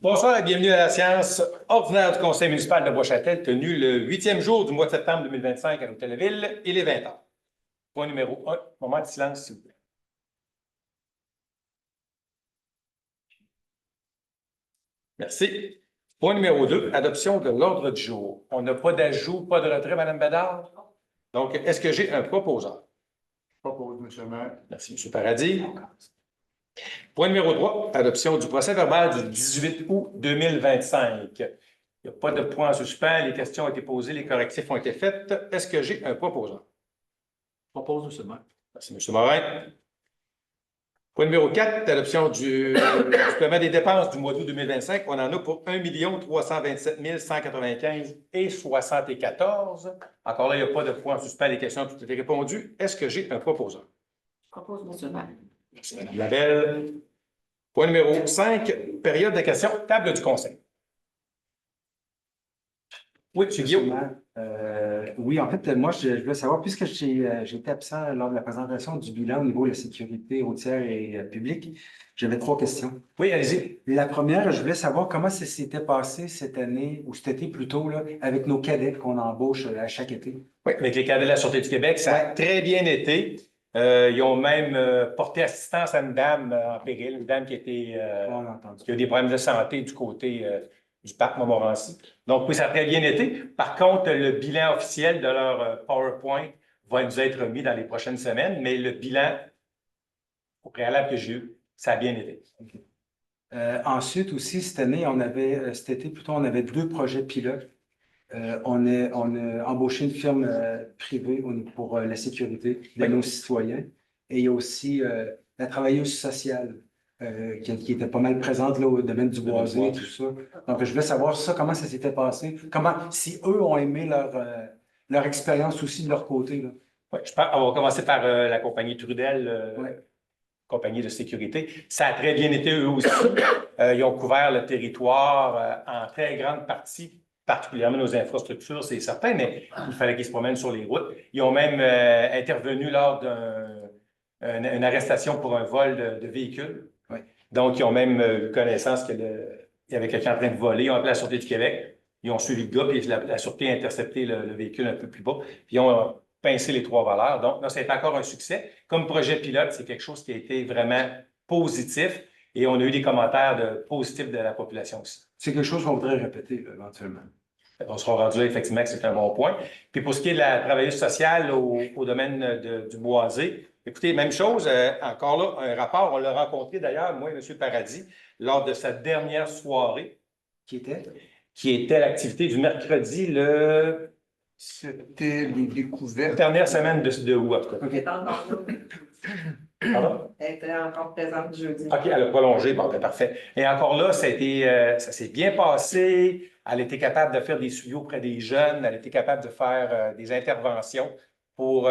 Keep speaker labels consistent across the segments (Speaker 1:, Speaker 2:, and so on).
Speaker 1: Bonsoir et bienvenue à la séance ordinaire du Conseil municipal de Bois-Châtel, tenue le 8e jour du mois de septembre 2025 à l'Hôtel de Ville. Il est 20h. Point numéro 1, moment de silence, s'il vous plaît. Merci. Point numéro 2, adoption de l'ordre du jour. On n'a pas d'ajout, pas de retrait, Mme Bédard? Donc, est-ce que j'ai un proposeur?
Speaker 2: Je propose, M. le maire.
Speaker 1: Merci, M. Paradis. Point numéro 3, adoption du procès-verbal du 18 août 2025. Il n'y a pas de point en suspens, les questions ont été posées, les correctifs ont été faits. Est-ce que j'ai un proposeur?
Speaker 2: Je propose, M. le maire.
Speaker 1: Merci, M. Morin. Point numéro 4, adoption du paiement des dépenses du mois d'août 2025. On en a pour 1 327 195 et 74. Encore là, il n'y a pas de point en suspens, les questions ont toutes été répondues. Est-ce que j'ai un proposeur?
Speaker 3: Je propose, M. le maire.
Speaker 1: Merci, Mme Labelle. Point numéro 5, période de questions, table du conseil. Oui, M. Guillaume.
Speaker 4: Oui, en fait, moi, je voulais savoir, puisque j'ai été absent lors de la présentation du bilan au niveau de la sécurité routière et publique, j'avais 3 questions.
Speaker 1: Oui, allez-y.
Speaker 4: La première, je voulais savoir comment ça s'était passé cette année, ou cet été plutôt, là, avec nos cadets qu'on embauche à chaque été.
Speaker 1: Oui, avec les cadets de la Sûreté du Québec, ça a très bien été. Ils ont même porté assistance à une dame en péril, une dame qui a eu des problèmes de santé du côté du parc Montmorency. Donc, oui, ça a très bien été. Par contre, le bilan officiel de leur PowerPoint va nous être remis dans les prochaines semaines, mais le bilan au préalable que j'ai eu, ça a bien été.
Speaker 4: Okay. Ensuite, aussi, cet été plutôt, on avait 2 projets pilotes. On a embauché une firme privée pour la sécurité de nos citoyens. Et il y a aussi la travailleuse sociale qui était pas mal présente là, au domaine du boisé et tout ça. Donc, je voulais savoir ça, comment ça s'était passé. Si eux ont aimé leur expérience aussi de leur côté. Là.
Speaker 1: Oui, on va commencer par la compagnie Trudel, compagnie de sécurité. Ça a très bien été eux aussi. Ils ont couvert le territoire en très grande partie, particulièrement nos infrastructures, c'est certain, mais il fallait qu'ils se promènent sur les routes. Ils ont même intervenu lors d'une arrestation pour un vol de véhicule.
Speaker 4: Oui.
Speaker 1: Donc, ils ont même eu connaissance qu'il y avait quelqu'un en train de voler. Ils ont appelé la Sûreté du Québec. Ils ont suivi le gars, puis la Sûreté a intercepté le véhicule un peu plus bas. Puis ils ont pincé les 3 valeurs. Donc, là, c'est encore un succès. Comme projet pilote, c'est quelque chose qui a été vraiment positif. Et on a eu des commentaires positifs de la population aussi.
Speaker 4: C'est quelque chose qu'on voudrait répéter là, éventuellement.
Speaker 1: On sera rendu là, effectivement, que c'est un bon point. Puis pour ce qui est de la travailleuse sociale au domaine du boisé, écoutez, même chose, encore là, un rapport, on l'a rencontré d'ailleurs, moi et M. Paradis, lors de sa dernière soirée.
Speaker 4: Qui était?
Speaker 1: Qui était l'activité du mercredi,
Speaker 2: C'était les découvertes.
Speaker 1: Dernière semaine de août, en tout cas.
Speaker 4: OK.
Speaker 1: Pardon?
Speaker 3: Elle était encore présente jeudi.
Speaker 1: OK, elle a prolongé. Bon, ben, parfait. Et encore là, ça s'est bien passé. Elle était capable de faire des suivis auprès des jeunes. Elle était capable de faire des interventions pour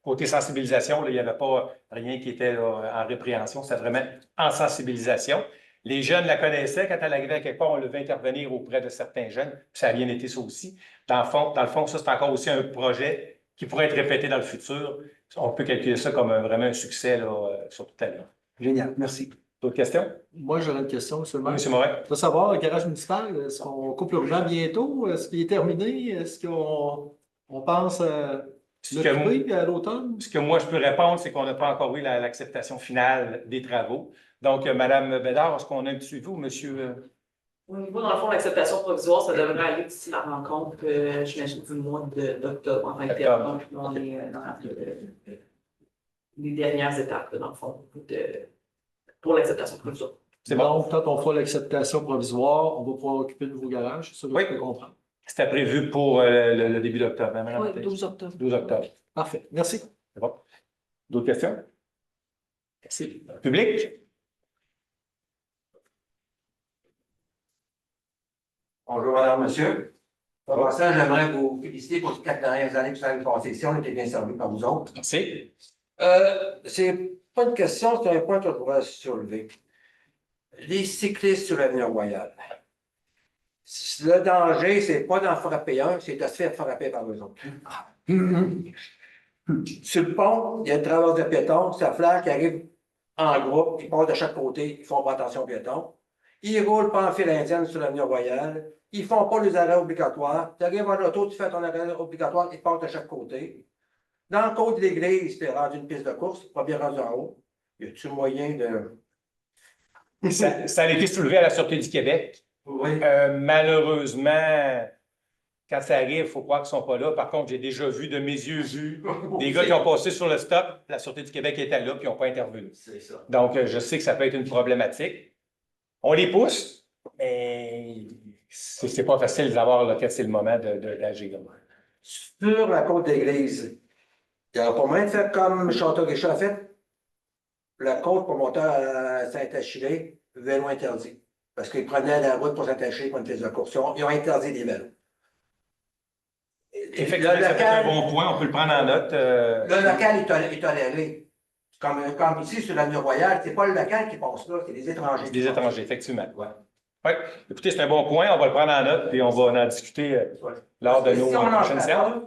Speaker 1: côté sensibilisation. Là, il n'y avait pas rien qui était là, en répréhension. C'était vraiment en sensibilisation. Les jeunes la connaissaient. Quand elle arrivait à quelque part, on devait intervenir auprès de certains jeunes. Puis ça a bien été ça aussi. Dans le fond, ça, c'est encore aussi un projet qui pourrait être répété dans le futur. On peut calculer ça comme vraiment un succès là, sur toute l'année.
Speaker 4: Génial, merci.
Speaker 1: D'autres questions?
Speaker 2: Moi, j'aurais une question, M. le maire.
Speaker 1: Oui, M. Morin.
Speaker 2: Je veux savoir, le garage municipal, est-ce qu'on coupe l'argent bientôt? Est-ce qu'il est terminé? Est-ce qu'on pense l'occuper à l'automne?
Speaker 1: Ce que moi, je peux répondre, c'est qu'on n'a pas encore eu l'acceptation finale des travaux. Donc, Mme Bédard, est-ce qu'on a un petit suivi ou M.
Speaker 3: Au niveau, dans le fond, l'acceptation provisoire, ça devrait aller d'ici la rencontre, j'imagine, du mois d'octobre en tant que tel. Donc, on est dans les dernières étapes, dans le fond, pour l'acceptation provisoire.
Speaker 1: C'est bon.
Speaker 2: Donc, quand on fera l'acceptation provisoire, on va pouvoir occuper le nouveau garage. C'est ça que je peux comprendre.
Speaker 1: C'était prévu pour le début d'octobre. Hein,
Speaker 3: Oui, 12 octobre.
Speaker 1: 12 octobre.
Speaker 2: Parfait. Merci.
Speaker 1: C'est bon. D'autres questions? Merci. Public?
Speaker 5: Bonjour, madame, monsieur. Pour ça, j'aimerais vous féliciter pour ces 4 dernières années que vous avez passées ici. On a été bien servis par vous autres.
Speaker 1: Merci.
Speaker 5: C'est pas une question, c'est un point que je voudrais soulever. Les cyclistes sur l'avenue Royale. Le danger, c'est pas d'en frapper un, c'est de se faire frapper par eux autres. Sur le pont, il y a une traverse de piétons, ça flash qui arrive en groupe, qui passe de chaque côté, ils font pas attention aux piétons. Ils roulent pas en file indienne sur l'avenue Royale. Ils font pas les arrêts obligatoires. Tu arrives en auto, tu fais ton arrêt obligatoire, ils partent de chaque côté. Dans le côté de l'église, tu es rendu une piste de course, pas bien rendu en haut. Y a-t-il moyen de.
Speaker 1: Ça a été soulevé à la Sûreté du Québec.
Speaker 5: Oui.
Speaker 1: Malheureusement, quand ça arrive, il faut croire qu'ils ne sont pas là. Par contre, j'ai déjà vu de mes yeux des gars qui ont passé sur le stop. La Sûreté du Québec était là, puis ils n'ont pas intervenu.
Speaker 5: C'est ça.
Speaker 1: Donc, je sais que ça peut être une problématique. On les pousse, mais c'est pas facile d'avoir là, quand c'est le moment d'agir.
Speaker 5: Sur la côte d'église, il n'y a pas moyen de faire comme Château-Richard a fait. La côte pour monter à Saint-Achille, vélo interdit. Parce qu'ils prenaient la route pour Saint-Achille pour une piste de course. Ils ont interdit les vélos.
Speaker 1: Effectivement,
Speaker 5: Le
Speaker 1: ça fait un
Speaker 5: local,
Speaker 1: bon point, on peut le prendre en note.
Speaker 5: le local est toléré. Comme ici, sur l'avenue Royale, c'est pas le local qui passe là, c'est les étrangers.
Speaker 1: Des étrangers, effectivement. Ouais. Écoutez, c'est un bon point, on va le prendre en note, puis on va en discuter lors de nos
Speaker 5: Si on en
Speaker 1: prochaines
Speaker 5: fait
Speaker 1: séances.
Speaker 5: pas,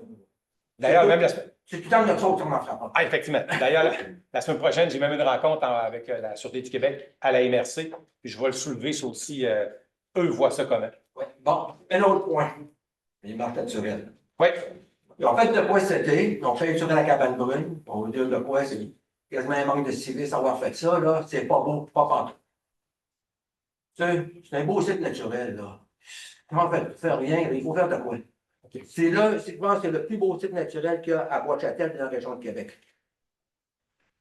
Speaker 1: D'ailleurs, même la semaine.
Speaker 5: c'est tout le temps de notre faute si on n'en fera pas.
Speaker 1: Ah, effectivement. D'ailleurs, la semaine prochaine, j'ai même une rencontre avec la Sûreté du Québec à la MRC. Puis je vais le soulever, ça aussi. Eux voient ça comment.
Speaker 5: Ouais. Bon, un autre point. Les marques naturelles.
Speaker 1: Oui.
Speaker 5: Ils ont fait de quoi cet été, ils ont fait sur la cabane brune. On va dire de quoi, c'est quasiment un manque de civisme d'avoir fait ça, là. C'est pas beau, pas partout. C'est un beau site naturel, là. Comment faire rien, il faut faire de quoi. C'est là, je pense que c'est le plus beau site naturel qu'il y a à Bois-Châtel dans la région de Québec.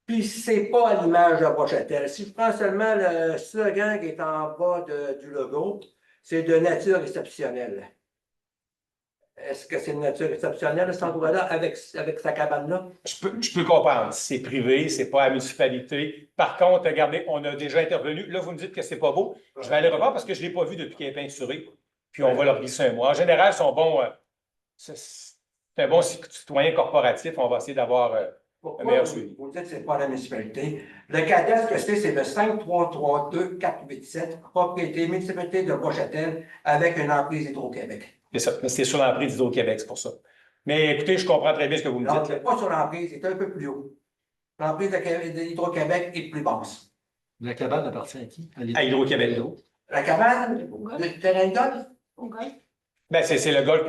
Speaker 5: Puis c'est pas à l'image de Bois-Châtel. Si je prends seulement le slogan qui est en bas du logo, c'est de nature exceptionnelle. Est-ce que c'est une nature exceptionnelle, cet endroit-là, avec sa cabane-là?
Speaker 1: Je peux comprendre. C'est privé, c'est pas à la municipalité. Par contre, regardez, on a déjà intervenu. Là, vous me dites que c'est pas beau. Je vais aller revoir parce que je ne l'ai pas vu depuis qu'il est peinturé. Puis on va leur glisser un mot. En général, ils sont bons. C'est un bon citoyen corporatif. On va essayer d'avoir un meilleur suivi.
Speaker 5: Vous dites que ce n'est pas la municipalité. Le cadastre que c'est le 5332487, propriété municipalité de Bois-Châtel, avec une emprise Hydro-Québec.
Speaker 1: C'est ça. Mais c'est sur l'emprise d'Hydro-Québec, c'est pour ça. Mais écoutez, je comprends très bien ce que vous me
Speaker 5: Non,
Speaker 1: dites.
Speaker 5: c'est pas sur l'emprise, c'est un peu plus haut. L'emprise d'Hydro-Québec est plus basse.
Speaker 2: La cabane appartient à qui?
Speaker 1: À Hydro-Québec.
Speaker 5: La cabane, le terrain de golf,
Speaker 1: Ben, c'est le golf,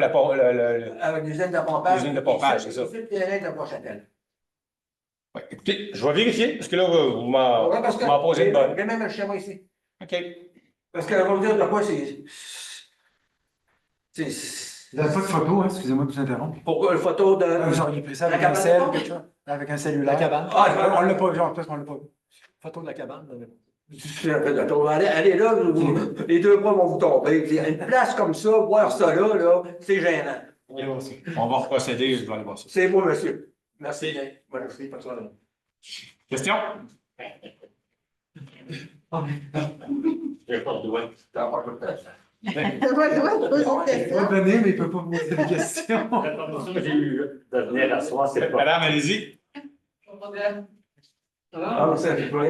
Speaker 5: avec l'usine de pompage.
Speaker 1: L'usine de pompage, c'est ça.
Speaker 5: C'est le terrain de Bois-Châtel.
Speaker 1: Ouais, écoutez, je vais vérifier, parce que là, vous m'en
Speaker 5: Ouais, parce que
Speaker 1: m'en posez une bonne.
Speaker 5: j'ai même le schéma ici.
Speaker 1: OK.
Speaker 5: Parce que, on va vous dire de quoi c'est.
Speaker 4: Vous n'avez pas de photo, hein? Excusez-moi de vous interrompre.
Speaker 5: Pourquoi une photo de.
Speaker 4: Vous auriez pris ça avec
Speaker 5: La
Speaker 4: un
Speaker 5: cabane
Speaker 4: cell
Speaker 5: de
Speaker 4: ou quelque chose? Avec un cellulaire.
Speaker 2: La cabane.
Speaker 5: Ah,
Speaker 4: On l'a pas vu, en plus, on l'a pas vu.
Speaker 2: Photo de la cabane.
Speaker 5: Allez là, les deux bras vont vous tomber. Puis, une place comme ça, voir ça là, c'est gênant.
Speaker 1: On va procéder, je vais aller voir ça.
Speaker 5: C'est beau, monsieur. Merci bien. Merci, pas de problème.
Speaker 1: Question?
Speaker 6: J'ai pas de doigt.
Speaker 5: T'as pas de temps.
Speaker 4: Il peut donner, mais il ne peut pas poser des questions.
Speaker 6: J'ai eu de venir à soir, c'est pas.
Speaker 1: Madame, allez-y.
Speaker 5: Ah, ça, j'ai pas.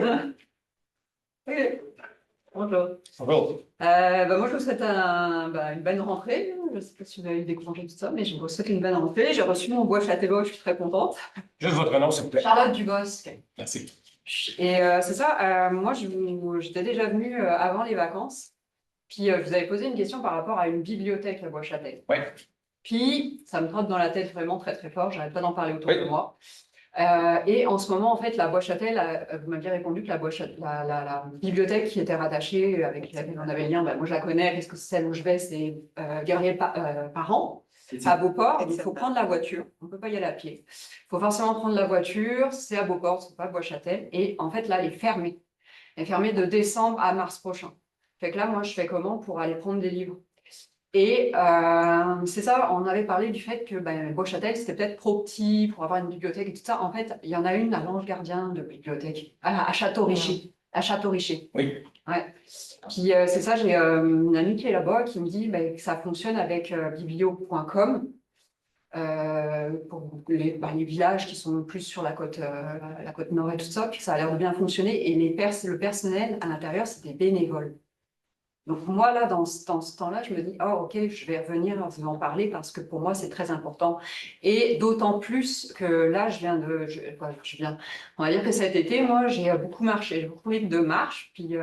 Speaker 3: Bonjour.
Speaker 1: Bonjour.
Speaker 7: Moi, je vous souhaite une bonne rentrée. Je ne sais pas si vous avez eu des congés, tout ça, mais je vous souhaite une bonne rentrée. J'ai reçu mon bois châtelot, je suis très contente.
Speaker 1: Juste votre nom, s'il vous plaît.
Speaker 7: Charlotte Dubosc.
Speaker 1: Merci.
Speaker 7: Et c'est ça, moi, j'étais déjà venue avant les vacances. Puis, je vous avais posé une question par rapport à une bibliothèque à Bois-Châtel.
Speaker 1: Oui.
Speaker 7: Puis, ça me trotte dans la tête vraiment très, très fort. J'arrête pas d'en parler autour
Speaker 1: Oui.
Speaker 7: de moi. Et en ce moment, en fait, la Bois-Châtel, vous m'aviez répondu que la bibliothèque qui était rattachée, avec laquelle on avait le lien, moi je la connais, parce que celle où je vais, c'est Guerrier Parent, à Beauport. Il faut prendre la voiture, on ne peut pas y aller à pied. Il faut forcément prendre la voiture, c'est à Beauport, c'est pas à Bois-Châtel. Et en fait, là, elle est fermée. Elle est fermée de décembre à mars prochain. Fait que là, moi, je fais comment pour aller prendre des livres? Et c'est ça, on avait parlé du fait que Bois-Châtel, c'était peut-être trop petit pour avoir une bibliothèque et tout ça. En fait, il y en a une à l'Ange Gardien de bibliothèque, à Château-Richer. À Château-Richer.
Speaker 1: Oui.
Speaker 7: Ouais. Puis c'est ça, j'ai une amie qui est là-bas qui me dit que ça fonctionne avec biblio.com pour les villages qui sont plus sur la côte nord et tout ça. Puis ça a l'air de bien fonctionner. Et le personnel à l'intérieur, c'est des bénévoles. Donc moi, là, dans ce temps-là, je me dis, oh, ok, je vais revenir vous en parler parce que pour moi, c'est très important. Et d'autant plus que là, on va dire que cet été, moi, j'ai beaucoup marché, j'ai beaucoup fait de marche, puis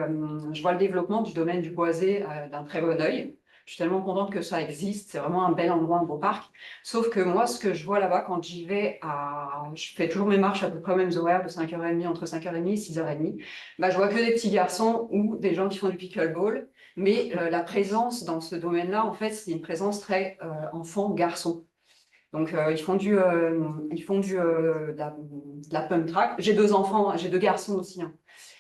Speaker 7: je vois le développement du domaine du boisé d'un très bon œil. Je suis tellement contente que ça existe, c'est vraiment un bel endroit, un beau parc. Sauf que moi, ce que je vois là-bas, quand j'y vais, je fais toujours mes marches à peu près aux mêmes horaires, de 5h30, entre 5h30 et 6h30, bah, je vois que des petits garçons ou des gens qui font du pickleball. Mais la présence dans ce domaine-là, en fait, c'est une présence très enfant-garçon. Donc, de la pump track. J'ai 2 enfants, j'ai 2 garçons aussi, hein.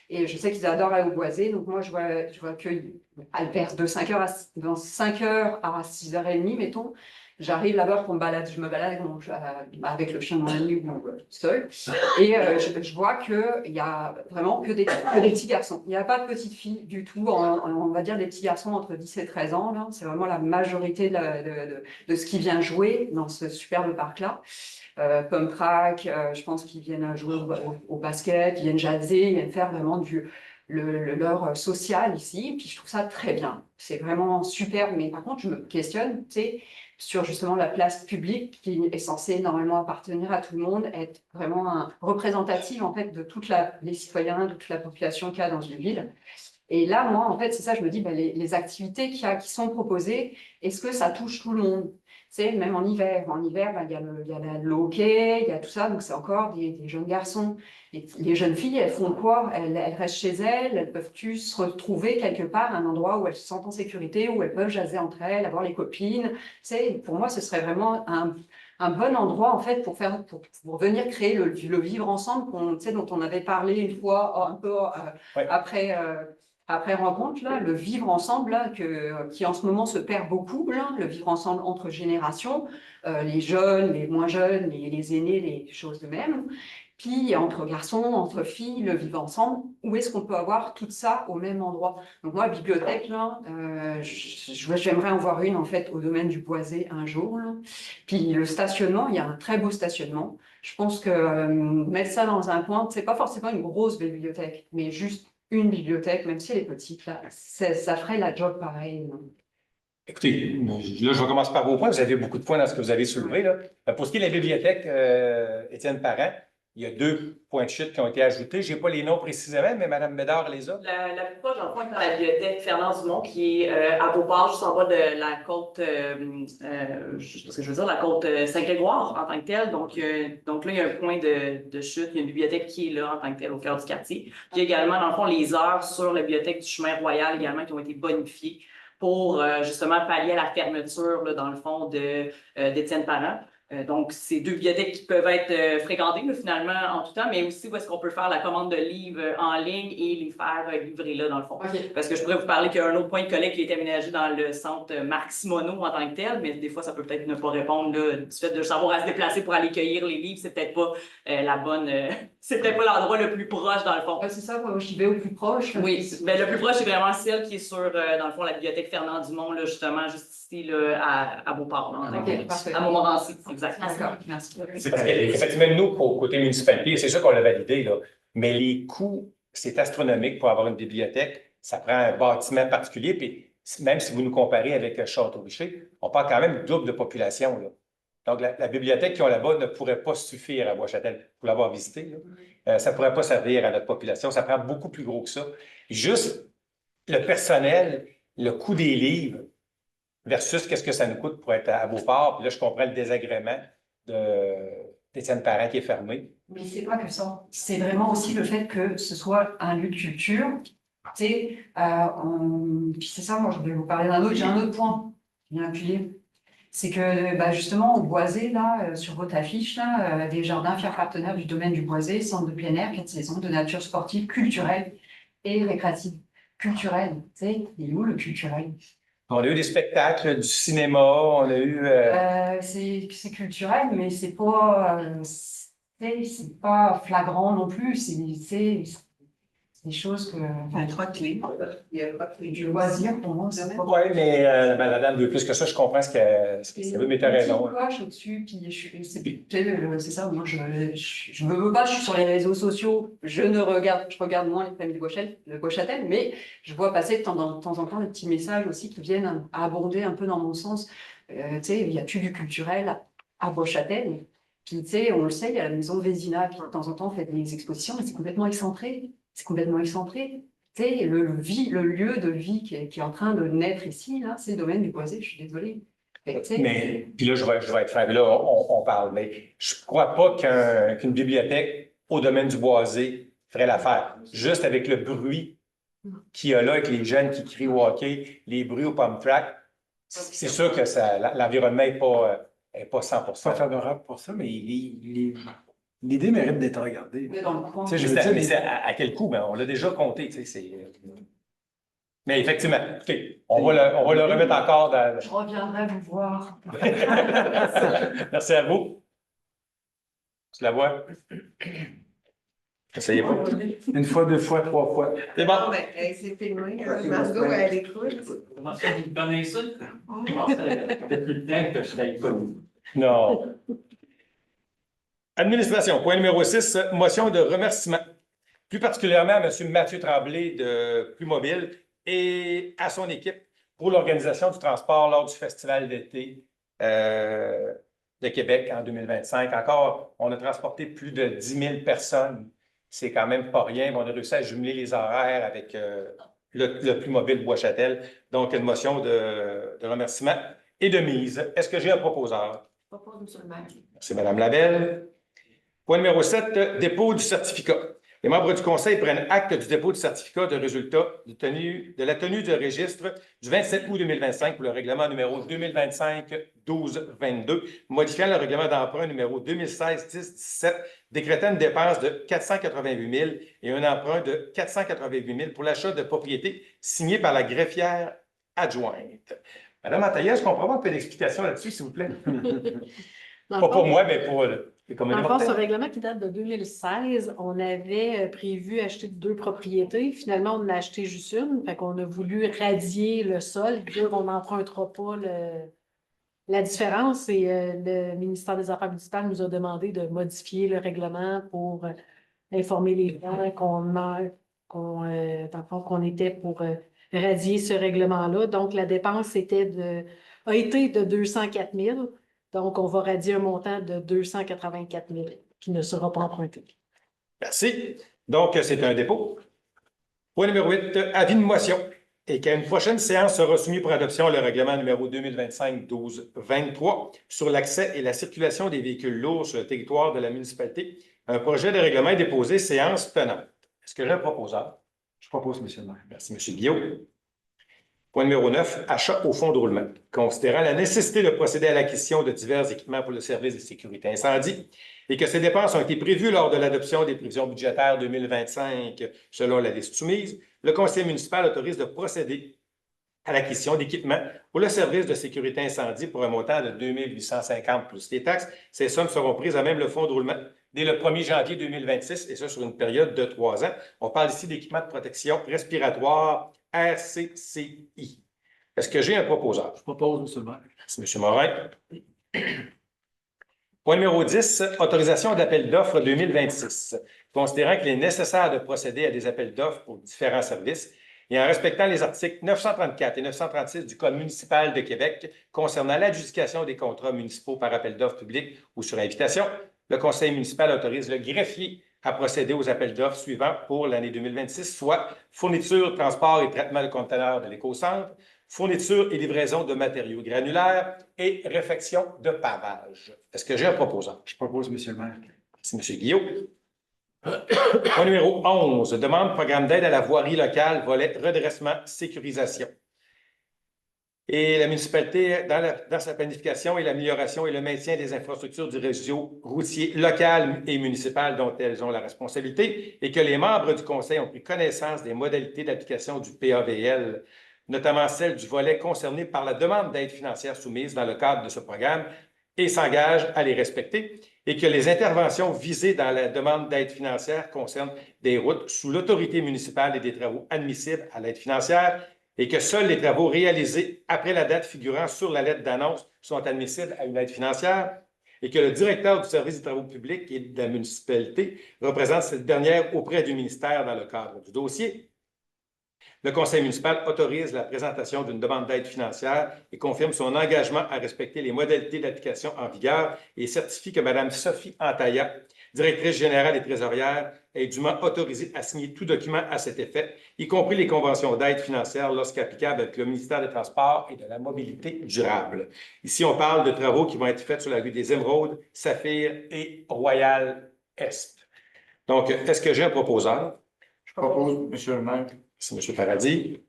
Speaker 7: Et je sais qu'ils adorent aller au boisé. Donc, moi, je vois que vers de 5 heures à 6h30, mettons, j'arrive là-bas pour me balader. Je me balade avec le chien de mon ami ou seul. Et je vois qu'il y a vraiment que des petits garçons. Il n'y a pas de petites filles du tout. On va dire des petits garçons entre 10 et 13 ans. Là. C'est vraiment la majorité de ce qui vient jouer dans ce superbe parc-là. Pump track, je pense qu'ils viennent jouer au basket, ils viennent jaser, ils viennent faire vraiment leur social ici. Puis je trouve ça très bien. C'est vraiment super. Mais par contre, je me questionne, tu sais, sur justement la place publique qui est censée normalement appartenir à tout le monde, être vraiment représentative en fait de les citoyens, de toute la population qu'il y a dans une ville. Et là, moi, en fait, c'est ça, je me dis, ben, les activités qui sont proposées, est-ce que ça touche tout le monde? C'est même en hiver. En hiver, ben, il y a le hockey, il y a tout ça, donc c'est encore des jeunes garçons. Et les jeunes filles, elles font quoi? Elles restent chez elles peuvent-tu se retrouver quelque part, un endroit où elles se sentent en sécurité, où elles peuvent jaser entre elles, avoir les copines. Pour moi, ce serait vraiment un bon endroit, en fait, pour venir créer le vivre ensemble dont on avait parlé une fois, un peu
Speaker 1: Ouais.
Speaker 7: après rencontre, là, le vivre ensemble, là, qui en ce moment se perd beaucoup, là, le vivre ensemble entre générations, les jeunes, les moins jeunes, les aînés, les choses de même. Puis entre garçons, entre filles, le vivre ensemble, où est-ce qu'on peut avoir tout ça au même endroit? Donc moi, bibliothèque, là, j'aimerais en voir une en fait au domaine du Boisé un jour, là. Puis le stationnement, il y a un très beau stationnement. Je pense que mettre ça dans un coin, c'est pas forcément une grosse bibliothèque, mais juste une bibliothèque, même si elle est petite, là, ça ferait la job pareil, non?
Speaker 1: Écoutez, là, je vais commencer par vos points. Vous avez beaucoup de points dans ce que vous avez soulevé, là. Pour ce qui est de la bibliothèque, Étienne Parent, il y a 2 points de chute qui ont été ajoutés. Je n'ai pas les noms précisément, mais Mme Bédard les a.
Speaker 3: La plus proche, dans le fond, est dans la bibliothèque Fernand Dumont, qui est à Beauport, juste en bas de la côte, parce que je veux dire, la côte Saint-Grégoire en tant que telle. Donc là, il y a un point de chute. Il y a une bibliothèque qui est là en tant que telle, au cœur du quartier. Puis également, dans le fond, les heures sur la bibliothèque du Chemin Royal également qui ont été bonifiées pour justement pallier à la fermeture, là, dans le fond, d'Étienne Parent. Donc, c'est 2 bibliothèques qui peuvent être fréquentées là, finalement en tout temps, mais aussi où est-ce qu'on peut faire la commande de livres en ligne et les faire livrer là, dans le fond.
Speaker 7: Okay.
Speaker 3: Parce que je pourrais vous parler qu'il y a un autre point de collecte qui est aménagé dans le centre Marc Simoneau en tant que tel, mais des fois, ça peut peut-être ne pas répondre là, du fait de savoir à se déplacer pour aller cueillir les livres. C'est peut-être pas la bonne... c'est peut-être pas l'endroit le plus proche, dans le fond.
Speaker 7: C'est ça, moi, j'y vais au plus proche.
Speaker 3: Oui, ben, le plus proche, c'est vraiment celle qui est sur, dans le fond, la bibliothèque Fernand Dumont, là, justement, juste ici, là, à Beauport, là, en tant que tel.
Speaker 7: Parfait.
Speaker 3: À Montmorency, exactement.
Speaker 7: D'accord, merci.
Speaker 1: C'est parce qu'effectivement, nous, côté municipalité, c'est sûr qu'on l'a validé, là, mais les coûts, c'est astronomique pour avoir une bibliothèque. Ça prend un bâtiment particulier, puis même si vous nous comparez avec Château-Richer, on parle quand même double de population, là. Donc, la bibliothèque qu'ils ont là-bas ne pourrait pas suffire à Bois-Châtel pour l'avoir visité, là. Ça ne pourrait pas servir à notre population. Ça prend beaucoup plus gros que ça. Juste le personnel, le coût des livres versus qu'est-ce que ça nous coûte pour être à Beauport. Puis là, je comprends le désagrément d'Étienne Parent qui est fermé.
Speaker 7: Mais c'est pas que ça. C'est vraiment aussi le fait que ce soit un lieu de culture. Tu sais, puis c'est ça, moi, je vais vous parler d'un autre. J'ai un autre point qui vient appuyer. C'est que bah, justement, au Boisé, là, sur votre affiche, là, des jardins fiers partenaires du domaine du Boisé, centre de plein air, 4 saisons de nature sportive, culturelle et récréative. Culturelle, tu sais, il est où le culturel?
Speaker 1: On a eu des spectacles, du cinéma, on a eu...
Speaker 7: C'est culturel, mais c'est pas flagrant non plus. C'est des choses que.
Speaker 3: Il y a 3 clés. Il y a 3 clés.
Speaker 7: Du loisir, pour moi, c'est pas.
Speaker 1: Oui, mais la dame veut plus que ça, je comprends ce que veut, mais t'as raison.
Speaker 7: Je au-dessus, puis c'est ça, moi je me veux pas, je suis sur les réseaux sociaux, je regarde moins les familles de Beauchâtel, mais je vois passer de temps en temps des petits messages aussi qui viennent abonder un peu dans mon sens. Tu sais, il y a plus du culturel à Beauchâtel. Puis, tu sais, on le sait, il y a la maison Vézina qui, de temps en temps, fait des expositions, mais c'est complètement excentré. C'est complètement excentré. Tu sais, le lieu de vie qui est en train de naître ici, là, c'est le domaine du Boisé, je suis désolée.
Speaker 1: Mais, puis là, je vais être franc, là, on parle, mais je ne crois pas qu'une bibliothèque au domaine du Boisé ferait l'affaire. Juste avec le bruit qu'il y a là, avec les jeunes qui crient au hockey, les bruits au pump track, c'est sûr que l'environnement n'est pas 100%.
Speaker 4: Pas favorable pour ça, mais l'idée mérite d'être regardée.
Speaker 7: Mais dans le coin.
Speaker 4: Tu sais, je veux dire,
Speaker 1: Mais à quel coût? Ben, on l'a déjà compté. Tu sais, mais effectivement, écoutez, on va le remettre encore dans.
Speaker 7: Je reviendrai vous voir.
Speaker 1: Merci à vous. Tu la vois? Essayez pas.
Speaker 4: une fois, 2 fois, 3 fois.
Speaker 1: C'est bon.
Speaker 3: C'est filmé. Margot, elle écoute.
Speaker 6: Comment ça, vous connaissez ça? Je pense que ça fait plus de temps que je l'ai connu.
Speaker 1: Non. Administration, point numéro 6, motion de remerciement. Plus particulièrement à M. Mathieu Tremblay de Plus Mobile et à son équipe pour l'organisation du transport lors du Festival d'été de Québec en 2025. Encore, on a transporté plus de 10 000 personnes. C'est quand même pas rien, mais on a réussi à jumeler les horaires avec le Plus Mobile Bois-Châtel. Donc, une motion de remerciement et de mise. Est-ce que j'ai un proposeur? Merci, Mme Labelle. Point numéro 7, dépôt du certificat. Les membres du Conseil prennent acte du dépôt du certificat de résultat de la tenue de registre du 27 août 2025 pour le règlement numéro 2025-12-22, modifiant le règlement d'emprunt numéro 2016-10-17, décrétant une dépense de 488 000 et un emprunt de 488 000 pour l'achat de propriétés signées par la greffière adjointe. Madame Antaïa, est-ce qu'on peut avoir un peu d'explication là-dessus, s'il vous plaît? Pas pour moi, mais pour les communes
Speaker 8: Dans le fond, ce
Speaker 1: mortelles.
Speaker 8: règlement qui date de 2016, on avait prévu acheter 2 propriétés. Finalement, on en a acheté juste une. Fait qu'on a voulu radier le sol, dire on n'empruntera pas la différence. Et le ministère des Affaires municipales nous a demandé de modifier le règlement pour informer les gens dans le fond, qu'on était pour radier ce règlement-là. Donc, la dépense a été de 204 000. Donc, on va radier un montant de 284 000 qui ne sera pas emprunté. Merci.
Speaker 1: Donc, c'est un dépôt. Point numéro 8, avis de motion. Et qu'à une prochaine séance sera soumis pour adoption le règlement numéro 2025-12-23 sur l'accès et la circulation des véhicules lourds sur le territoire de la municipalité. Un projet de règlement est déposé, séance tenante. Est-ce que j'ai un proposeur?
Speaker 4: Je propose, M. le maire.
Speaker 1: Merci, M. Guillaume. Point numéro 9, achat au fonds de roulement. Considérant la nécessité de procéder à l'acquisition de divers équipements pour le service de sécurité incendie et que ces dépenses ont été prévues lors de l'adoption des prévisions budgétaires 2025 selon la liste soumise, le conseil municipal autorise de procéder à l'acquisition d'équipements pour le service de sécurité incendie pour un montant de 2 850 plus les taxes. Ces sommes seront prises à même le fonds de roulement dès le 1er janvier 2026 et ça sur une période de 3 ans. On parle ici d'équipements de protection respiratoire RCCI. Est-ce que j'ai un proposeur?
Speaker 2: Je propose, M. le maire.
Speaker 1: Merci, M. Morin. Point numéro 10, autorisation d'appel d'offres 2026. Considérant qu'il est nécessaire de procéder à des appels d'offres pour différents services et en respectant les articles 934 et 936 du Code municipal de Québec concernant l'adjudication des contrats municipaux par appel d'offres publics ou sur invitation, le conseil municipal autorise le greffier à procéder aux appels d'offres suivants pour l'année 2026, soit fourniture, transport et traitement de conteneurs de l'éco-centre, fourniture et livraison de matériaux granulaires et réfection de pavage. Est-ce que j'ai un proposant?
Speaker 4: Je propose, M. le maire.
Speaker 1: Merci, M. Guillaume. Point numéro 11, demande programme d'aide à la voirie locale, volet redressement, sécurisation. Et la municipalité, dans sa planification et l'amélioration et le maintien des infrastructures du réseau routier local et municipal dont elles ont la responsabilité, et que les membres du conseil ont pris connaissance des modalités d'application du PAVL, notamment celle du volet concerné par la demande d'aide financière soumise dans le cadre de ce programme, et s'engage à les respecter et que les interventions visées dans la demande d'aide financière concernent des routes sous l'autorité municipale et des travaux admissibles à l'aide financière et que seuls les travaux réalisés après la date figurant sur la lettre d'annonce sont admissibles à une aide financière et que le directeur du service des travaux publics et de la municipalité représente cette dernière auprès du ministère dans le cadre du dossier. Le conseil municipal autorise la présentation d'une demande d'aide financière et confirme son engagement à respecter les modalités d'application en vigueur et certifie que Mme Sophie Antaya, directrice générale et trésorière, est dûment autorisée à signer tout document à cet effet, y compris les conventions d'aide financière lorsqu'applicables avec le ministère des Transports et de la Mobilité durable. Ici, on parle de travaux qui vont être faits sur la rue des Émeraudes, Saphir et Royal-Est. Donc, est-ce que j'ai un proposeur?
Speaker 5: Je propose, Monsieur le maire.
Speaker 1: C'est M. Paradis.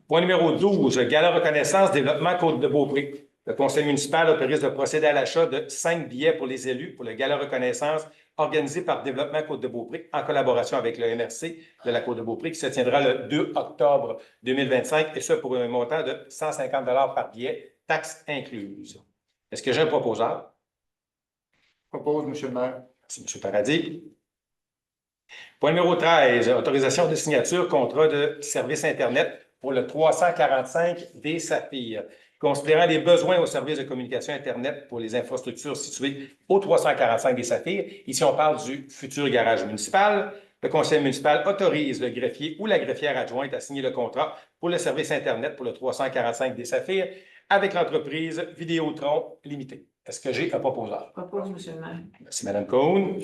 Speaker 1: Point numéro 12, Gala reconnaissance, développement Côte-de-Beaupré. Le conseil municipal autorise de procéder à l'achat de 5 billets pour les élus pour le Gala reconnaissance organisé par Développement Côte-de-Beaupré en collaboration avec le MRC de la Côte-de-Beaupré qui se tiendra le 2 octobre 2025 et ce pour un montant de 150 $ par billet, taxes incluses. Est-ce que j'ai un proposeur?
Speaker 5: Je propose, Monsieur le maire.
Speaker 1: Merci, M. Paradis. Point numéro 13, autorisation de signature contrat de service Internet pour le 345 des Saphirs. Considérant les besoins au service de communication Internet pour les infrastructures situées au 345 des Saphirs, ici on parle du futur garage municipal, le conseil municipal autorise le greffier ou la greffière adjointe à signer le contrat pour le service Internet pour le 345 des Saphirs avec l'entreprise Vidéotron Limitée. Est-ce que j'ai un proposeur?
Speaker 3: Je propose, M. le maire.
Speaker 1: Merci, Mme Cohn.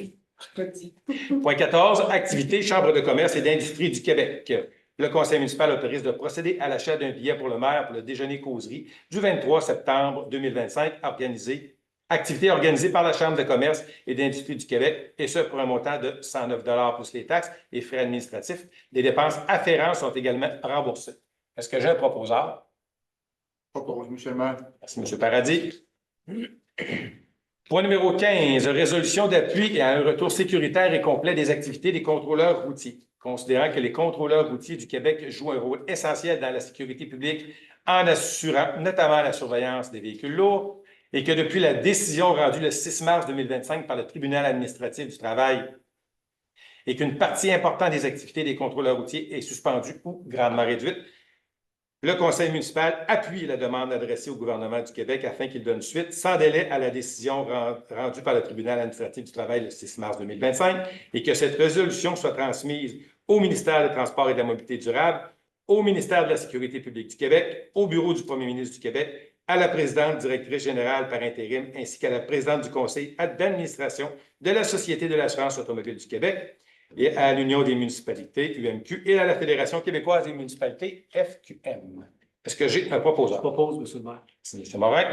Speaker 1: Point 14, activité Chambre de commerce et d'industrie du Québec. Le conseil municipal autorise de procéder à l'achat d'un billet pour le maire pour le déjeuner causerie du 23 septembre 2025, activité organisée par la Chambre de commerce et d'industrie du Québec, et ce pour un montant de 109 $ plus les taxes et frais administratifs. Les dépenses afférentes sont également remboursées. Est-ce que j'ai un proposeur?
Speaker 5: Je propose, Monsieur le maire.
Speaker 1: Merci, M. Paradis. Point numéro 15, résolution d'appui et à un retour sécuritaire et complet des activités des contrôleurs routiers. Considérant que les contrôleurs routiers du Québec jouent un rôle essentiel dans la sécurité publique en assurant notamment la surveillance des véhicules lourds et que depuis la décision rendue le 6 mars 2025 par le tribunal administratif du travail et qu'une partie importante des activités des contrôleurs routiers est suspendue ou grandement réduite, le conseil municipal appuie la demande adressée au gouvernement du Québec afin qu'il donne suite sans délai à la décision rendue par le tribunal administratif du travail le 6 mars 2025 et que cette résolution soit transmise au ministère des Transports et de la Mobilité durable, au ministère de la Sécurité publique du Québec, au bureau du premier ministre du Québec, à la présidente directrice générale par intérim ainsi qu'à la présidente du conseil d'administration de la Société de l'assurance automobile du Québec et à l'Union des municipalités, UMQ, et à la Fédération québécoise des municipalités, FQM. Est-ce que j'ai un proposeur?
Speaker 2: Je propose, M. le maire.
Speaker 1: C'est M. Morin.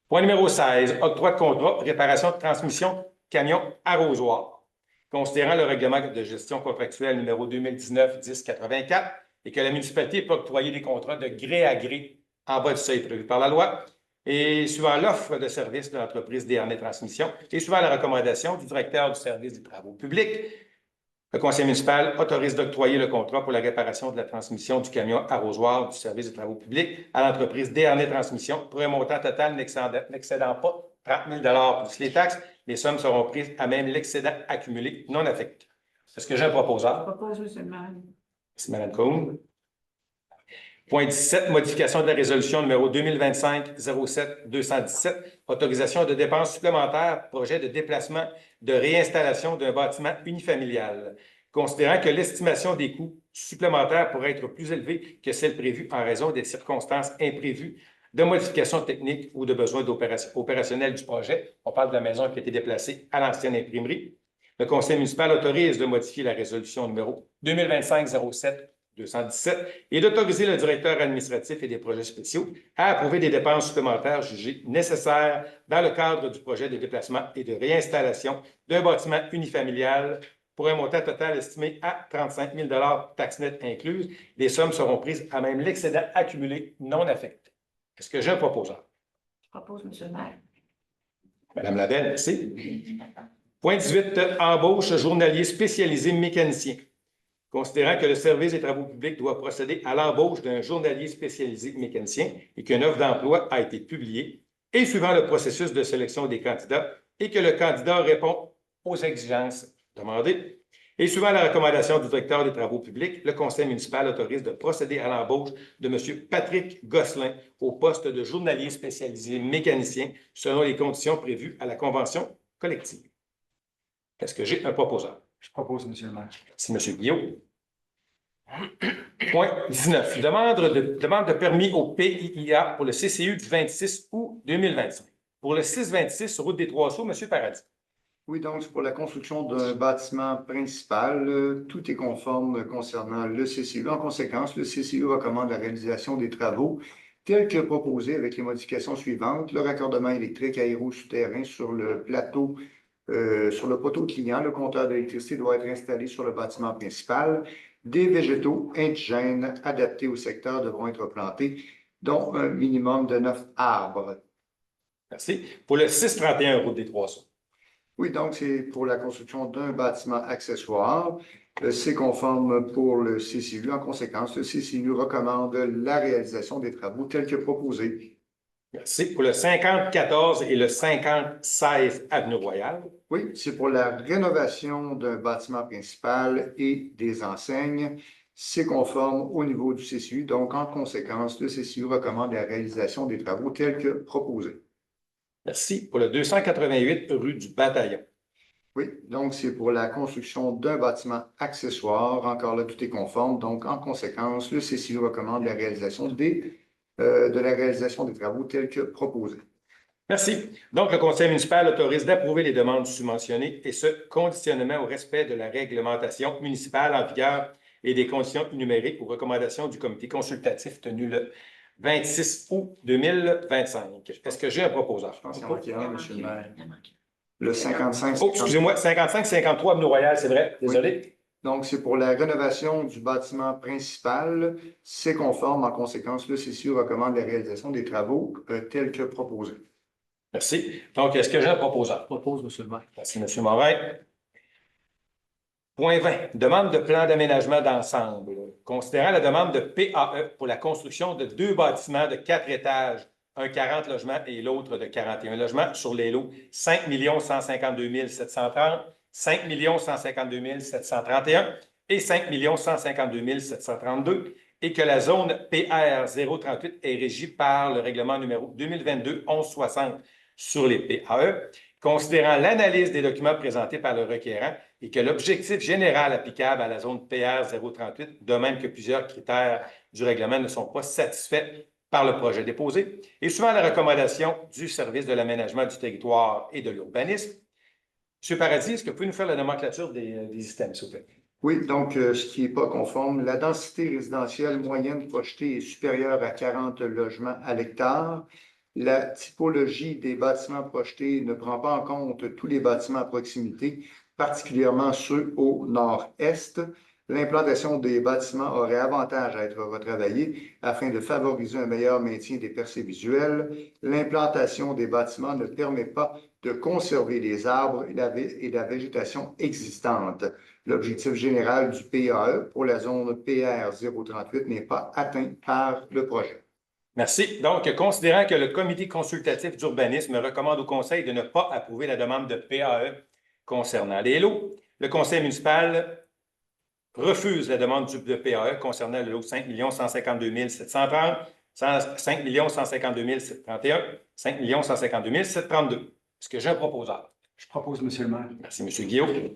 Speaker 1: Point numéro 16, octroi de contrat, réparation de transmission, camion arrosoir. Considérant le règlement de gestion contractuelle numéro 2019-1084 et que la municipalité peut octroyer des contrats de gré à gré en bas du seuil prévu par la loi, et suivant l'offre de service de l'entreprise Desharnais Transmission et suivant la recommandation du directeur du service des travaux publics, le conseil municipal autorise d'octroyer le contrat pour la réparation de la transmission du camion arrosoir du service des travaux publics à l'entreprise Desharnais Transmission pour un montant total n'excédant pas 30 000 plus les taxes. Les sommes seront prises à même l'excédent accumulé non affecté. Est-ce que j'ai un proposeur?
Speaker 3: Je propose, M. le maire.
Speaker 1: Merci, Mme Cohn. Point 17, modification de la résolution numéro 2025-07-217, autorisation de dépenses supplémentaires, projet de déplacement de réinstallation d'un bâtiment unifamilial. Considérant que l'estimation des coûts supplémentaires pourrait être plus élevée que celle prévue en raison des circonstances imprévues de modifications techniques ou de besoins opérationnels du projet, on parle de la maison qui a été déplacée à l'ancienne imprimerie, le conseil municipal autorise de modifier la résolution numéro 2025-07-217 et d'autoriser le directeur administratif et des projets spéciaux à approuver des dépenses supplémentaires jugées nécessaires dans le cadre du projet de déplacement et de réinstallation d'un bâtiment unifamilial pour un montant total estimé à 35 000 $ taxes nettes incluses. Les sommes seront prises à même l'excédent accumulé non affecté. Est-ce que j'ai un proposeur?
Speaker 3: Je propose, M. le maire.
Speaker 1: Madame Labelle, merci. Point 18, embauche journalier spécialisé mécanicien. considérant que le service des travaux publics doit procéder à l'embauche d'un journalier spécialisé mécanicien et qu'une offre d'emploi a été publiée, et suivant le processus de sélection des candidats et que le candidat répond aux exigences demandées, et suivant la recommandation du directeur des travaux publics, le conseil municipal autorise de procéder à l'embauche de M. Patrick Gosselin au poste de journalier spécialisé mécanicien selon les conditions prévues à la convention collective. Est-ce que j'ai un proposeur?
Speaker 4: Je propose, Monsieur le maire.
Speaker 1: Merci, M. Guillaume. Point 19. Demande de permis au PIIA pour le CCU du 26 août 2025. Pour le 626, route des Trois-Sceaux, M. Paradis.
Speaker 9: Oui, donc c'est pour la construction d'un bâtiment principal. Tout est conforme concernant le CCU. En conséquence, le CCU recommande la réalisation des travaux tels que proposés avec les modifications suivantes. Le raccordement électrique aéro-souterrain sur le plateau, sur le poteau client. Le compteur d'électricité doit être installé sur le bâtiment principal. Des végétaux indigènes adaptés au secteur devront être plantés, dont un minimum de 9 arbres.
Speaker 1: Merci. Pour le 631, route des Trois-Sceaux.
Speaker 9: Oui, donc c'est pour la construction d'un bâtiment accessoire. C'est conforme pour le CCU. En conséquence, le CCU recommande la réalisation des travaux tels que proposés.
Speaker 1: Merci. Pour le 5014 et le 5016 Avenue Royale.
Speaker 9: Oui, c'est pour la rénovation d'un bâtiment principal et des enseignes. C'est conforme au niveau du CCU. Donc, en conséquence, le CCU recommande la réalisation des travaux tels que proposés.
Speaker 1: Merci. Pour le 288 rue du Bataillon.
Speaker 9: Oui, donc c'est pour la construction d'un bâtiment accessoire. Encore là, tout est conforme. Donc, en conséquence, le CCU recommande la réalisation de la réalisation des travaux tels que proposés.
Speaker 1: Merci. Donc, le conseil municipal autorise d'approuver les demandes subventionnées et ce, conditionnement au respect de la réglementation municipale en vigueur et des conditions énumérées aux recommandations du comité consultatif tenu le 26 août 2025. Est-ce que j'ai un proposeur?
Speaker 9: Je pense qu'il y en manque un, M. le maire. Le 55.
Speaker 1: Oh, excusez-moi, 55-53 Avenue Royale, c'est vrai. Désolé.
Speaker 9: Oui. Donc, c'est pour la rénovation du bâtiment principal. C'est conforme. En conséquence, le CCU recommande la réalisation des travaux tels que proposés.
Speaker 1: Merci. Donc, est-ce que j'ai un proposeur?
Speaker 2: Je propose, M. le maire.
Speaker 1: Merci, M. Morin. Point 20. Demande de plan d'aménagement d'ensemble. Considérant la demande de PAE pour la construction de 2 bâtiments de 4 étages, un 40 logements et l'autre de 41 logements sur les lots 5 152 730, 5 152 731 et 5 152 732 et que la zone PR 038 est régie par le règlement numéro 2022-1160 sur les PAE, considérant l'analyse des documents présentés par le requérant et que l'objectif général applicable à la zone PR 038, de même que plusieurs critères du règlement ne sont pas satisfaits par le projet déposé, et suivant la recommandation du service de l'aménagement du territoire et de l'urbanisme. M. Paradis, est-ce que vous pouvez nous faire la nomenclature des items, s'il vous plaît?
Speaker 9: Oui, donc ce qui n'est pas conforme, la densité résidentielle moyenne projetée est supérieure à 40 logements à l'hectare. La typologie des bâtiments projetés ne prend pas en compte tous les bâtiments à proximité, particulièrement ceux au nord-est. L'implantation des bâtiments aurait avantage à être retravaillée afin de favoriser un meilleur maintien des percées visuelles. L'implantation des bâtiments ne permet pas de conserver les arbres et la végétation existante. L'objectif général du PAE pour la zone PR 038 n'est pas atteint par le projet.
Speaker 1: Merci. Donc, considérant que le comité consultatif d'urbanisme recommande au conseil de ne pas approuver la demande de PAE concernant les lots, le conseil municipal refuse la demande de PAE concernant le lot 5 152 730, 5 152 731, 5 152 732. Est-ce que j'ai un proposeur?
Speaker 4: Je propose, M. le maire.
Speaker 1: Merci, M. Guillaume.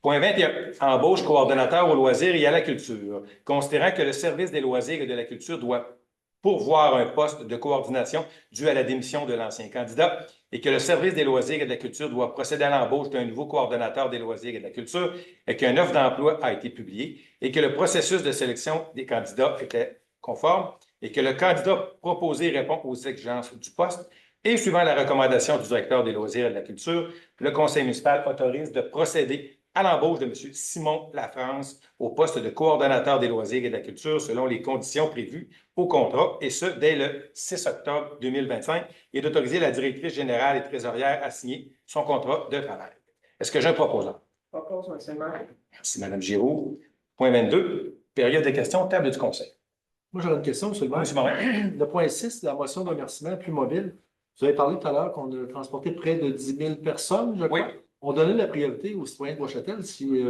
Speaker 1: Point 21. Embauche coordonnateur aux loisirs et à la culture. Considérant que le service des loisirs et de la culture doit pourvoir un poste de coordination dû à la démission de l'ancien candidat et que le service des loisirs et de la culture doit procéder à l'embauche d'un nouveau coordonnateur des loisirs et de la culture et qu'une offre d'emploi a été publiée et que le processus de sélection des candidats était conforme et que le candidat proposé répond aux exigences du poste et suivant la recommandation du directeur des loisirs et de la culture, le conseil municipal autorise de procéder à l'embauche de M. Simon Lafrance au poste de coordonnateur des loisirs et de la culture selon les conditions prévues au contrat, et ce, dès le 6 octobre 2025, et d'autoriser la directrice générale et trésorière à signer son contrat de travail. Est-ce que j'ai un proposeur?
Speaker 3: Propose, M. le maire.
Speaker 1: Merci, Mme Giroux. Point 22, période de questions, table du conseil.
Speaker 2: Moi, j'aurais une question, M. le maire.
Speaker 1: Monsieur Morin.
Speaker 2: Le point 6, la motion de remerciement plus mobile. Vous avez parlé tout à l'heure qu'on a transporté près de 10 000 personnes, je crois.
Speaker 1: Oui.
Speaker 2: On donnait la priorité aux citoyens de Bois-Châtel, si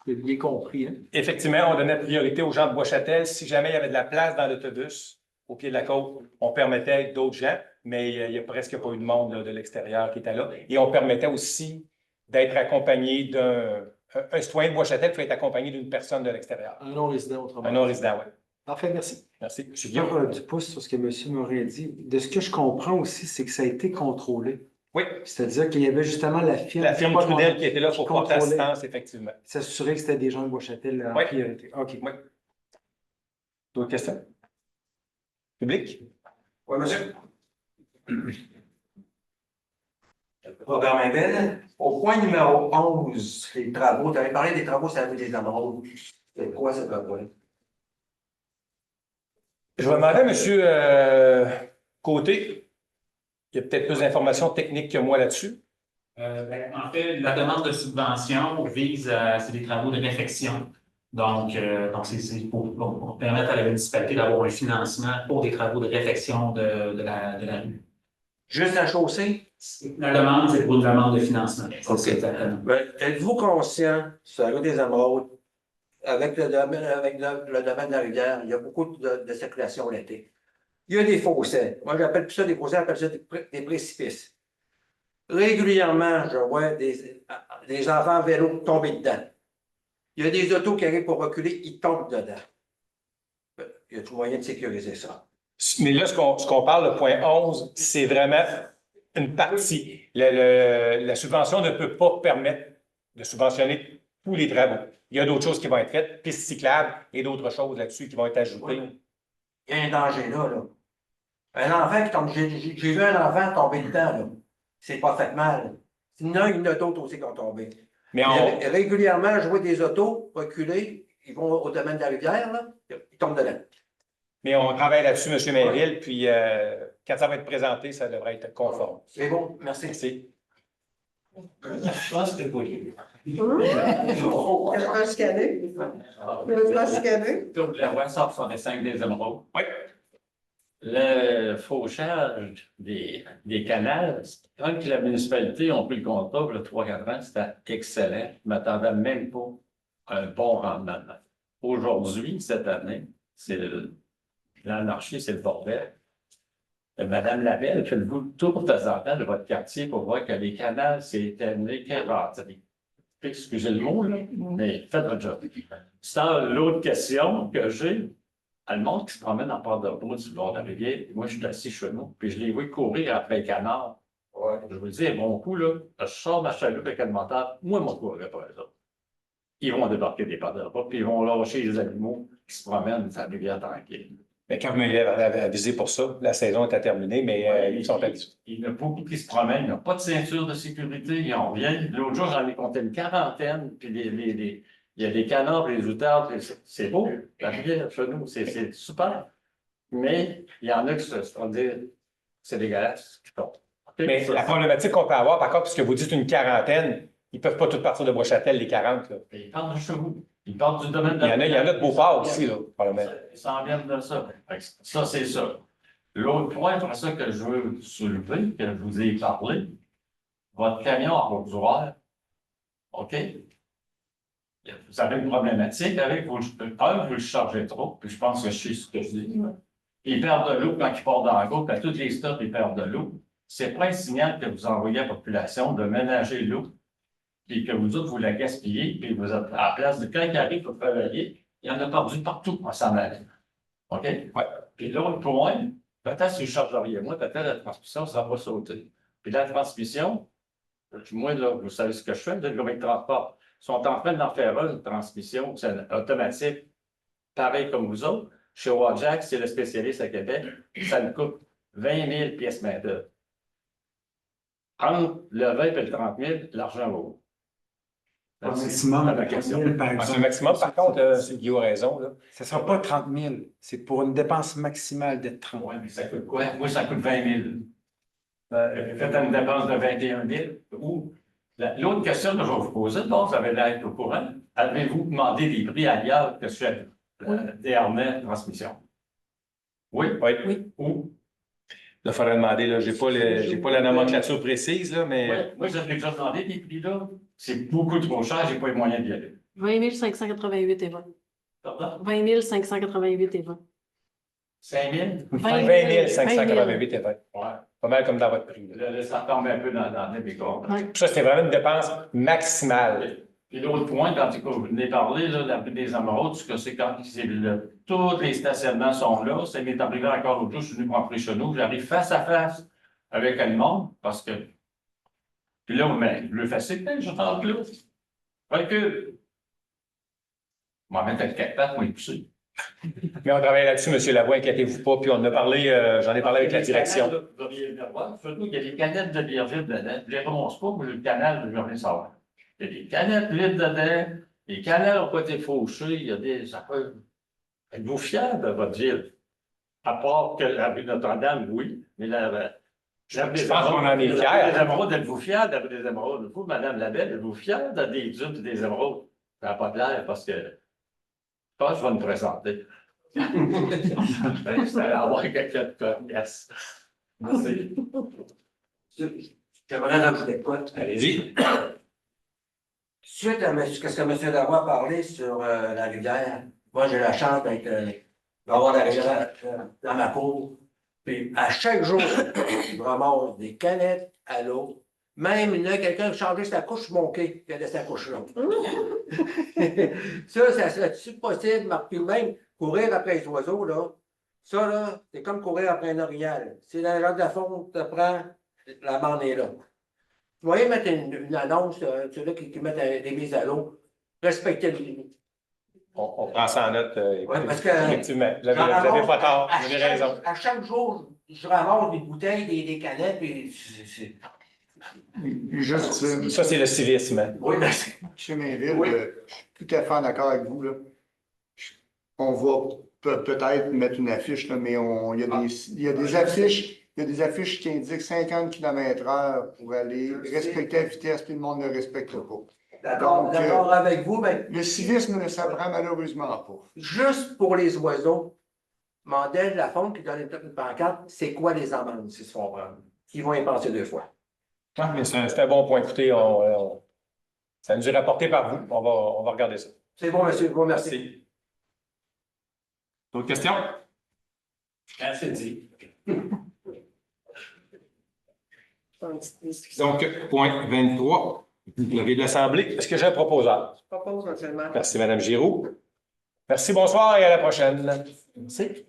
Speaker 2: j'ai bien compris. Hein?
Speaker 1: Effectivement, on donnait priorité aux gens de Bois-Châtel. Si jamais il y avait de la place dans l'autobus au pied de la côte, on permettait d'autres gens, mais il n'y a presque pas eu de monde là, de l'extérieur qui était là. Et on permettait aussi d'être accompagné un citoyen de Bois-Châtel peut être accompagné d'une personne de l'extérieur.
Speaker 2: Un non-résident, autrement.
Speaker 1: Un non-résident, oui.
Speaker 2: Parfait, merci.
Speaker 1: Merci. M.
Speaker 4: Je
Speaker 1: Guillaume.
Speaker 4: faire du pouce sur ce que M. Morin a dit. De ce que je comprends aussi, c'est que ça a été contrôlé.
Speaker 1: Oui,
Speaker 4: C'est-à-dire qu'il y avait justement la firme.
Speaker 1: la firme
Speaker 4: pas
Speaker 1: Trudel qui était là pour porter
Speaker 4: contrôlait.
Speaker 1: assistance, effectivement.
Speaker 4: S'assurer que c'était des gens de Bois-Châtel en
Speaker 1: Oui.
Speaker 4: priorité. OK.
Speaker 1: Oui. D'autres questions? Public?
Speaker 5: Oui, monsieur. Robert Mainville, au point numéro 11, les travaux, tu avais parlé des travaux sur la rue des Amoureux. C'est quoi ce travaux?
Speaker 1: Je vais demander à M. Côté. Il y a peut-être plus d'informations techniques que moi là-dessus.
Speaker 6: En fait, la demande de subvention vise à c'est des travaux de réfection. Donc c'est pour permettre à la municipalité d'avoir un financement pour des travaux de réfection de la rue.
Speaker 5: Juste la chaussée?
Speaker 6: La demande, c'est pour une demande de financement.
Speaker 5: OK.
Speaker 6: C'est exactement.
Speaker 5: Êtes-vous conscient, sur la rue des Amoureux, avec le domaine de la rivière, il y a beaucoup de circulation l'été. Il y a des fossés. Moi, j'appelle plus ça des fossés, j'appelle ça des précipices. Régulièrement, je vois des enfants en vélo tomber dedans. Il y a des autos qui arrivent pour reculer, ils tombent dedans. Il y a tout moyen de sécuriser ça.
Speaker 1: Mais là, ce qu'on parle, le point 11, c'est vraiment une partie. La subvention ne peut pas permettre de subventionner tous les travaux. Il y a d'autres choses qui vont être faites, pistes cyclables et d'autres choses là-dessus qui vont être ajoutées.
Speaker 5: Oui. Il y a un danger là. Un enfant qui tombe, j'ai vu un enfant tomber dedans, là. C'est pas fait mal. Il y en a une auto aussi qui ont tombé.
Speaker 1: Mais
Speaker 5: Régulièrement, je vois des autos reculer, ils vont au domaine de la rivière, là, ils tombent dedans.
Speaker 1: Mais on travaille là-dessus, M. Mainville, puis quand ça va être présenté, ça devrait être conforme.
Speaker 5: C'est bon, merci.
Speaker 1: Merci.
Speaker 6: Je pense que oui.
Speaker 3: Quelqu'un scanné? Quelqu'un scanné?
Speaker 6: La loi 165 des Émeraudes.
Speaker 1: Oui.
Speaker 6: Le fauchage des canals, quand la municipalité a pris le contrat pour le 3-4 ans, c'était excellent. Je ne m'attendais même pas à un bon rendement. Aujourd'hui, cette année, c'est l'anarchie, c'est le bordel. Madame Labelle fait le tour de temps en temps de votre quartier pour voir que les canals, c'est terminé qu'inventé. Excusez le mot, là, mais faites votre job. Ça, l'autre question que j'ai, le monde qui se promène en part de route sur le bord de la rivière, moi, je suis assis chez nous, puis je les vois courir après les canards. Ouais, je vous dis, bon coup, là, je sors ma chaloupe avec un moteur, moi, je ne courrai pas les autres. Ils vont débarquer des parts de repas, puis ils vont lâcher les animaux qui se promènent sur la rivière tranquille.
Speaker 1: Mais quand vous m'avez avisé pour ça, la saison était terminée, mais ils sont habitués.
Speaker 6: Il y en a beaucoup qui se promènent, ils n'ont pas de ceinture de sécurité, ils en reviennent. L'autre jour, j'en ai compté une quarantaine, puis il y a des canards, des outardes, c'est beau, la rivière chez nous, c'est super. Mais il y en a qui se font dire, c'est dégueulasse.
Speaker 1: Mais la problématique qu'on peut avoir, par contre, puisque vous dites une quarantaine, ils ne peuvent pas tous partir de Bois-Châtel, les 40. Là.
Speaker 6: Ils partent de chez vous. Ils partent du domaine de
Speaker 1: Il y en a de Beauport aussi, là, probablement.
Speaker 6: Ils s'en viennent de ça. Ça, c'est ça. L'autre point, pour ça que je veux soulever, que je vous ai parlé, votre camion à rouvroir, OK? Vous avez une problématique avec vous le chargez trop, puis je pense que je sais ce que je dis. Ils perdent de l'eau quand ils partent dans la côte, puis à tous les stops, ils perdent de l'eau. C'est pas un signal que vous envoyez à la population de ménager l'eau, puis que vous autres, vous la gaspillez, puis vous êtes à la place de quand il arrive pour travailler, il y en a perdu partout en s'en allant. OK? Ouais. Puis l'autre point, peut-être si vous chargeriez moins, peut-être la transmission, ça va sauter. Puis la transmission, moi, là, vous savez ce que je fais, de le transport. Ils sont en train d'en faire une transmission automatique, pareil comme vous autres. Chez Wajax, c'est le spécialiste à Québec, ça nous coûte 20 000 pièces main-d'œuvre. Entre le 20 et le 30 000, l'argent va où?
Speaker 4: Au maximum,
Speaker 6: la question.
Speaker 4: 30 000, par
Speaker 1: C'est
Speaker 4: exemple.
Speaker 1: le maximum, par contre, Guillaume a raison. Là.
Speaker 4: Ce ne sera pas 30 000. C'est pour une dépense maximale de 30 000.
Speaker 6: Oui, mais ça coûte quoi? Moi, ça coûte 20 000. Faites une dépense de 21 000 ou L'autre question que je vais vous poser, donc, vous avez l'air au courant. Avez-vous demandé des prix ailleurs que sur des harnais de transmission? Oui?
Speaker 1: Oui.
Speaker 6: Où?
Speaker 1: Là, il faudrait demander, là, j'ai pas la nomenclature précise, là, mais
Speaker 6: Oui. Moi, j'avais déjà demandé des prix là. C'est beaucoup trop cher, j'ai pas les moyens d'y aller.
Speaker 8: 20 588 et 20.
Speaker 6: Pardon?
Speaker 8: 20 588 et 20.
Speaker 6: 5 000?
Speaker 1: 20 588 et 20.
Speaker 6: Ouais.
Speaker 1: Pas mal comme dans votre prix. Là.
Speaker 6: Ça tombe un peu dans mes cordes.
Speaker 8: Ouais.
Speaker 1: Ça, c'était vraiment une dépense maximale.
Speaker 6: Puis l'autre point, quand vous venez parler, là, la rue des Émeraudes, ce que c'est quand tous les stationnements sont là, ça m'est arrivé encore l'autre jour, je suis venu prendre chez nous, j'arrive face à face avec le monde, parce que. Puis là, mais, le facile, je rentre là. Fait que. On va mettre avec 4 pattes, moi, pousser.
Speaker 1: Mais on travaille là-dessus, M. Lavoie, inquiétez-vous pas. Puis on en a parlé, j'en ai parlé avec la direction.
Speaker 6: Surtout qu'il y a des canettes de bière vide dedans. Je ne les remonte pas, mais le canal, je veux rien savoir. Il y a des canettes vides dedans, les canals n'ont pas été fauchés, il y a des affaires. Êtes-vous fiers de votre ville? À part que la rue Notre-Dame, oui, mais
Speaker 1: je pense qu'on en est fiers.
Speaker 6: Les émeraudes, êtes-vous fiers de la rue des Émeraudes? Vous, Mme Labelle, êtes-vous fiers des dunes des émeraudes? Ça n'a pas de l'air parce que je pense que je vais me présenter. Ça va avoir quelqu'un de comme, yes. Merci.
Speaker 5: J'aimerais rajouter quoi?
Speaker 1: Allez-y.
Speaker 5: Suite à ce que M. Lavoie a parlé sur la rivière, moi j'ai la chance d'avoir la rivière dans ma cour. Puis à chaque jour, je ramasse des canettes à l'eau. Même il y a quelqu'un qui a changé sa couche sur mon quai, qui a laissé sa couche là. Ça serait-tu possible, Marc? Puis même courir après les oiseaux, là, ça, là, c'est comme courir après un orignal. C'est dans le genre de la fonte, tu prends, la bande est là. Vous voyez mettre une annonce, ceux-là qui mettent des mises à l'eau, respectez le limite.
Speaker 1: On prend ça en note.
Speaker 5: Ouais, parce que,
Speaker 1: effectivement, vous n'avez pas tort, vous avez raison.
Speaker 5: À chaque jour, je ramasse des bouteilles, des canettes, puis
Speaker 9: Juste,
Speaker 1: Ça, c'est le civisme.
Speaker 5: oui, ben,
Speaker 9: M. Mainville,
Speaker 5: Oui.
Speaker 9: je suis tout à fait en accord avec vous, là. On va peut-être mettre une affiche, là, mais il y a des affiches. Il y a des affiches qui indiquent 50 km/h pour aller respecter la vitesse, puis le monde ne respecte pas. Donc,
Speaker 5: d'accord avec vous, mais
Speaker 9: Le civisme ne s'apprend malheureusement pas.
Speaker 5: juste pour les oiseaux, Mandel Lafonte qui donne une pancarte, c'est quoi les amendes, s'ils se font prendre? Ils vont y penser 2 fois.
Speaker 1: Ah, mais c'est un bon point. Écoutez, ça nous est rapporté par vous. On va regarder ça.
Speaker 5: C'est bon, monsieur, je vous remercie.
Speaker 1: Merci. D'autres questions?
Speaker 6: Assez dit.
Speaker 1: Donc, point 23. Levé de l'Assemblée. Est-ce que j'ai un proposeur?
Speaker 3: Je propose actuellement.
Speaker 1: Merci, Mme Giroux. Merci, bonsoir et à la prochaine. Merci.